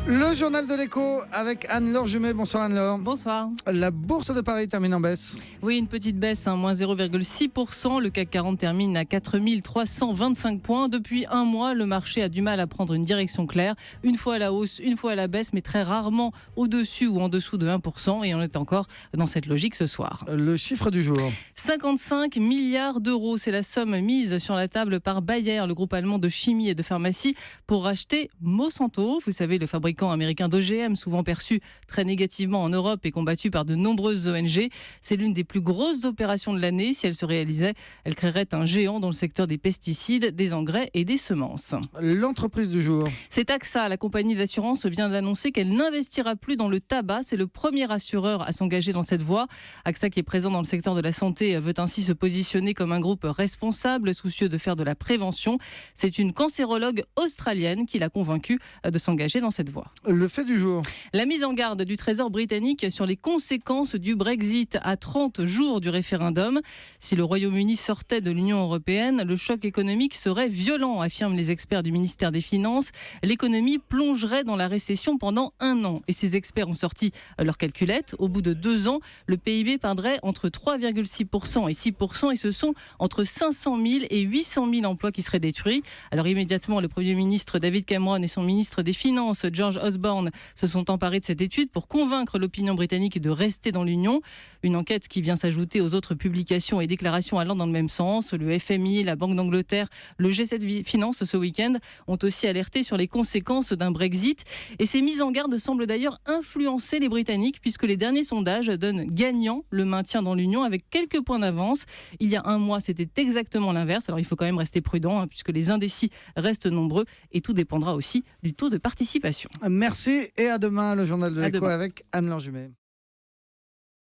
Le journal de l'écho avec Anne-Laure Jumet. Bonsoir Anne-Laure. Bonsoir. La bourse de Paris termine en baisse. Oui, une petite baisse, moins 0,6%. Le CAC 40 termine à 4325 points. Depuis un mois, le marché a du mal à prendre une direction claire. Une fois à la hausse, une fois à la baisse, mais très rarement au-dessus ou en dessous de 1%. Et on est encore dans cette logique ce soir. Le chiffre du jour. 55 milliards d'euros, c'est la somme mise sur la table par Bayer, le groupe allemand de chimie et de pharmacie, pour racheter Monsanto. Vous savez, le fabricant américain d'OGM, souvent perçu très négativement en Europe et combattu par de nombreuses ONG. C'est l'une des plus grosses opérations de l'année. Si elle se réalisait, elle créerait un géant dans le secteur des pesticides, des engrais et des semences. L'entreprise du jour. C'est AXA, la compagnie d'assurance, vient d'annoncer qu'elle n'investira plus dans le tabac. C'est le premier assureur à s'engager dans cette voie. AXA, qui est présent dans le secteur de la santé, veut ainsi se positionner comme un groupe responsable, soucieux de faire de la prévention. C'est une cancérologue australienne qui l'a convaincue de s'engager dans cette voie. Le fait du jour. La mise en garde du Trésor britannique sur les conséquences du Brexit à 30 jours du référendum. Si le Royaume-Uni sortait de l'Union européenne, le choc économique serait violent, affirment les experts du ministère des Finances. L'économie plongerait dans la récession pendant un an. Et ces experts ont sorti leur calculette. Au bout de 2 ans, le PIB perdrait entre 3,6% et 6%, et ce sont entre 500 000 et 800 000 emplois qui seraient détruits. Alors immédiatement, le Premier ministre David Cameron et son ministre des Finances, George Osborne, se sont emparés de cette étude pour convaincre l'opinion britannique de rester dans l'Union. Une enquête qui vient s'ajouter aux autres publications et déclarations allant dans le même sens. Le FMI, la Banque d'Angleterre, le G7 Finance ce week-end ont aussi alerté sur les conséquences d'un Brexit. Et ces mises en garde semblent d'ailleurs influencer les Britanniques, puisque les derniers sondages donnent gagnant le maintien dans l'Union avec quelques points d'avance. Il y a un mois, c'était exactement l'inverse. Alors il faut quand même rester prudent, puisque les indécis restent nombreux et tout dépendra aussi du taux de participation. Merci et à demain, le journal de l'écho demain. avec Anne-Laure Jumet.